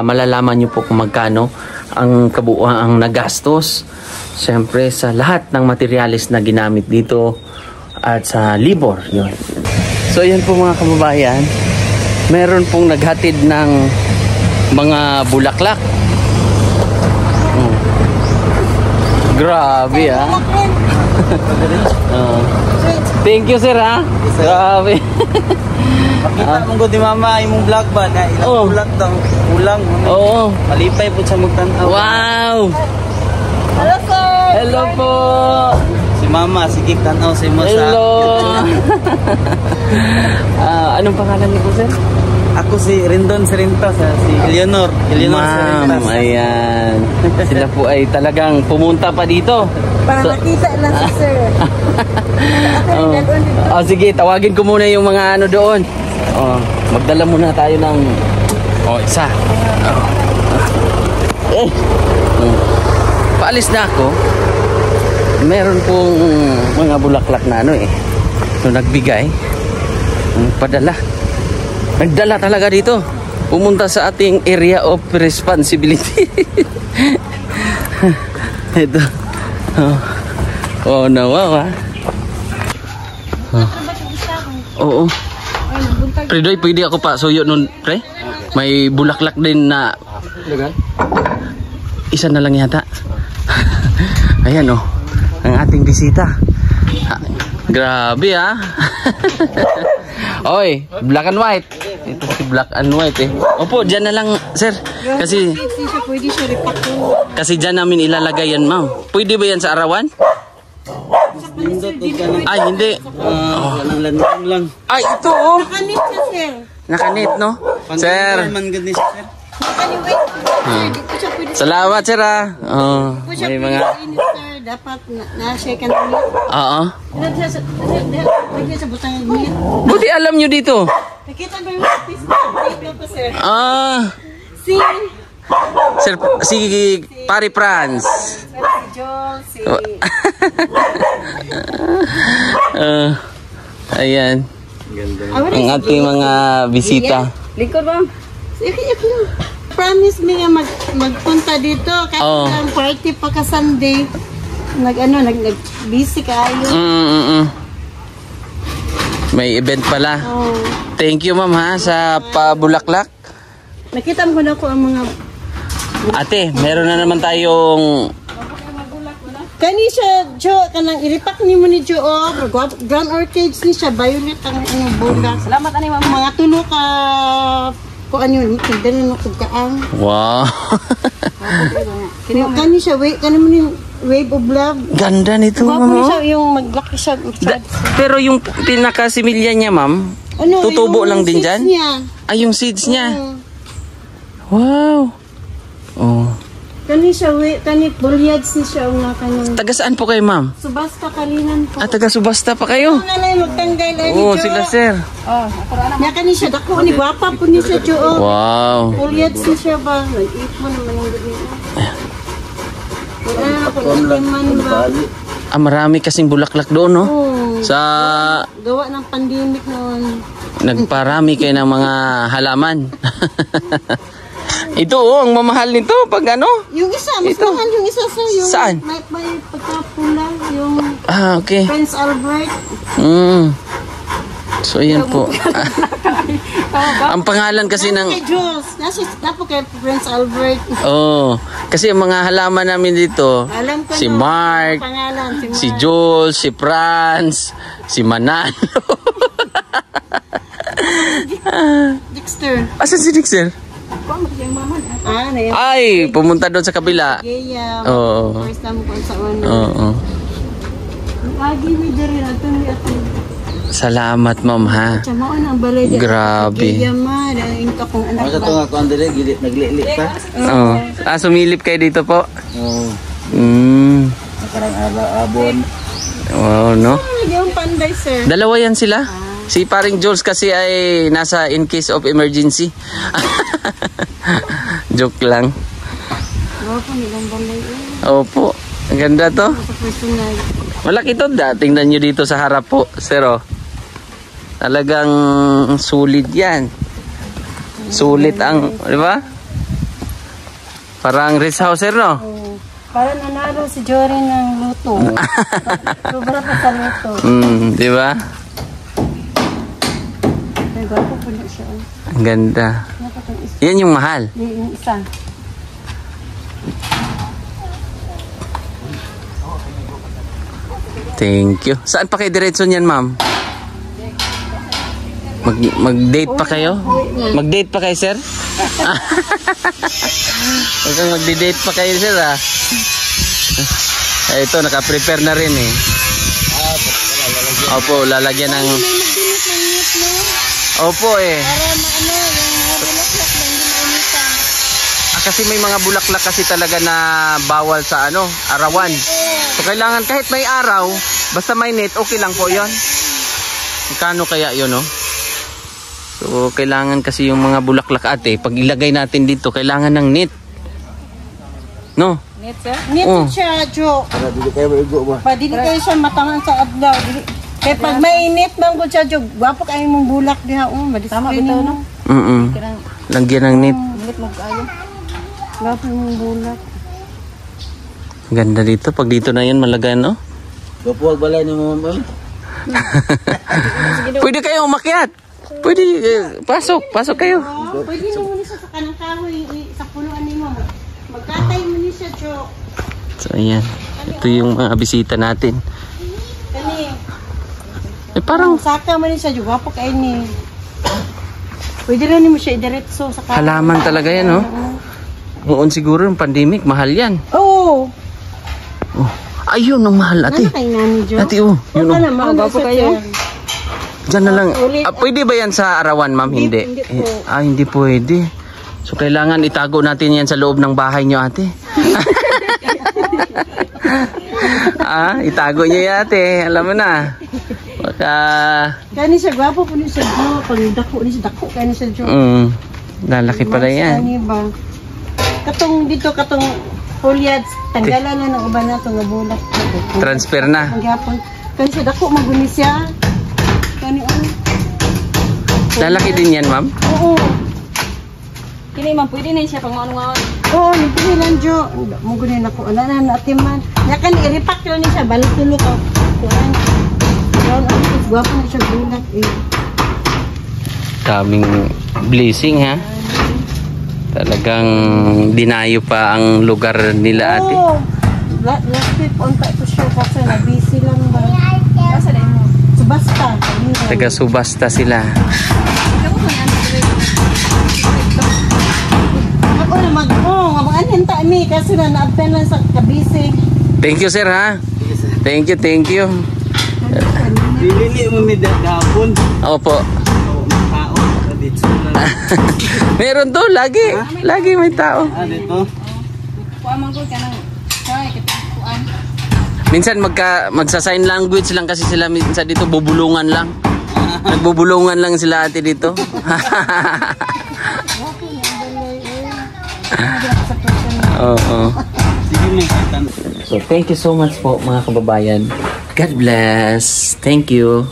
malalaman nyo po kung magkano ang kabuuan ang nagastos. Siyempre sa lahat ng materialis na ginamit dito at sa labor. Yun. So yan po mga kababayan. Meron pong naghatid ng mga bulaklak. Grabe Thank you sir Grabe. Makita mo di mama imong vlog ba na ilang vlog daw ulang. Oo. Malipay po sa magtanaw. Wow. Hello sir. Hello po. Si mama sige tanaw sa imo sa. Hello. Anong pangalan niyo po sir? Ako si Rindon Serintas, si Eleanor Serintas. Ma'am, ayan. Sila po ay talagang pumunta pa dito. Para makita lang si sir. Sige, tawagin ko muna yung mga ano doon. Magdala muna tayo ng isa. Paalis na ako. Meron pong mga bulaklak na ano So nagbigay, padala. Nagdala talaga dito. Pumunta sa ating area of responsibility. Ito. Nawawa. Oo. Predoy, pwede ako pa suyo nun, pre? May bulaklak din na isa na lang yata. Ayan ang ating bisita. Grabe Oy, black and white. Ito si black and white Opo, dyan na lang sir. Kasi dyan namin ilalagay yan ma'am. Pwede ba yan sa arawan? Ay, hindi. Lang. Ay, ito Nakanit ka sir. Nakanit, no? Sir. Salamat, sir, may mga... Dapat na-shake and meat. Oo. Lagyan sa butang meat. Buti alam nyo dito. Nakita ba yung piece ko sir? Si Pari Franz. Si Joel, si... Ayan. Ang ating mga bisita. Likod ba? Promise me nga magpunta dito kahit lang party pa ka Sunday. Nag-busy kayo. May event pala. Thank you ma'am sa pabulaklak. Nakita mo na ko ang mga... Ate, meron na naman tayong... Kani siya, Jo, kanang iripak ni mo ni Jo, ground orchids ni siya, violet ang bulak. Salamat ani ma'am. Mga tulo ka kung ano yun, kagdala na kagkaang. Wow. Kani siya, kani mo ni wave of love. Ganda nito, ma'am. ma'am. Siya, yung maglaki siya. Pero yung pinaka-similya niya, ma'am, tutubo lang din dyan? Ay, yung seeds niya. Wow. Kani siya, kani bulyads ni siya nga kanyang... Taga saan po kayo, ma'am? Subasta Kalinan po. Taga Subasta pa kayo? Nanay, magtanggal ay ni Jo. Sila, sir. Nya kani siya, dako ni gwapa po ni siya, Jo. Wow. Bulyads ni siya ba? Nag-ipon naman yung gabi. Wala na po, natiman ba? Marami kasing bulaklak doon, no? Sa... Gawa ng pandemic noon. Nagparami kayo ng mga halaman. Ito, ang mamahal nito pag ano? Yung isa, mas mahal yung isa sa yung... Saan? May pagkapula, yung... Okay. Prince Albert. So, yan po. Ang pangalan kasi ng... Kay Jules. Napo kay Prince Albert. Kasi ang mga halaman namin dito, Alam ko si na, Mark, pangalan, si Jules, si Franz, si Manalo. Dexter. Asan si Dexter? Ay, pumunta doon sa kabila. Gaya. Oo. First time ko sa ano. Oo. Lagi mi diri ato ni ato. Salamat, ma'am, ha. Tsamo ang balay. Grabe. Gaya ma, daing ka kong anak Ito nga ko andele gilit naglilit pa. Sumilip kayo dito po? Oo. Mm. Nakarang abon. Wow, no? Yung panday, sir. Dalawa yan sila. Si paring Jules kasi ay nasa in case of emergency. Joke lang. Opo, nilang balay. Opo. Ang ganda to. Sa personal. Malaki to. Tingnan nyo dito sa harap po. Sir, oh. Talagang sulit yan. Sulit ang, di ba? Parang rest house, sir, no? Para nanalo si Jory ng luto. Sobra pa sa luto. Di ba? Ay, gwapo po na siya. Ang ganda. Nakatang isa. Yan yung mahal. Yung isa. Thank you. Saan pa kayo diretso niyan, ma'am? Mag-date pa kayo? Mag-date pa kayo, sir? Huwag kang mag-date pa kayo, sir, ah. Ito, naka-prepare na rin, eh. Opo, lalagyan ng... Opo, eh. Para maano, yung mga bulaklak na hindi mainitan. Kasi may mga bulaklak kasi talaga na bawal sa ano, arawan. So, kailangan kahit may araw, basta may net, okay lang po yon. Magkano kaya yun, no? So, kailangan kasi yung mga bulaklak ate, pag ilagay natin dito, kailangan ng net. No? Net, sir? Net siya, Jo. Para dili kayo maigo ba? Pa, dili kayo siya matangan sa adlaw. Kaya pag may net bang ko siya, Jo, gwapo kayo mong bulak diha. Tama, bitaw, no? Lagyan ng net. Net mag-ayo. Gwapo mong bulak. Ganda dito. Pag dito na yan, malagyan, no? Gapuwag balay ni mo, ma'am. Pwede kayo umakyat. Pwede, pasok. Pasok kayo. Pwede na muna siya sa kanang kahoy, sa puluan ni mo. Magkatay mo niya siya, Jo. So, ayan. Ito yung mga bisita natin. Kani. Eh, parang Saka mo niya siya, Jo. Gwapo kayo ni. Pwede rin mo siya idiretso sa kahoy. halaman talaga yan, no? Noon siguro yung pandemic, mahal yan. Oo. Oh. Ayun, ang mahal, ate. Ano kay nani, Jo? Ate, oh. Yun, oh. Gwapo kayo. Diyan na lang. Pwede ba yan sa arawan, ma'am? Hindi. Hindi po. Hindi pwede. So, kailangan itago natin yan sa loob ng bahay nyo, ate. Itago nyo yan, ate. Alam mo na. Baka... Kani siya, gwapo po niya siya, Jo. Pag dako niya siya, dako kani siya, Jo. Lalaki pala yan. Kani ba? Katong dito, katong foliage, tanggalan na ng uban na ito nga bulak. Transfer na. Ang gapon. Kani siya, dako maguni siya. Kani, Lalaki din yan, ma'am? Oo. Kini man pwede na siya pang ano. Oo, nagpili lang, Jo. Maguni na ko. Ano na, natiman. Yakan, iripak lang niya siya. Balik tulo ka. Kuhan. Brown artist. Gwapo na siya bulak eh. Daming blessing, ha? Talagang dinayo pa ang lugar nila, ate. Oo. Last week, unta ito siya kasi na-busy lang ba? Asa dai mo? Subasta. Taga-subasta sila. Ako na mag-anhinta mi kasi na-abtan lang sa kabisi. Thank you, sir, ha? Thank you. Dili mo mi gapon. Opo. Tao dito na. Meron to, lagi. Lagi may tao. Dito. Kuan man ko kanang kay kuan. Minsan magsa-sign language lang kasi sila minsan dito bubulungan lang. Nagbubulungan lang sila ate dito. Oo. So thank you so much po mga kababayan. God bless. Thank you.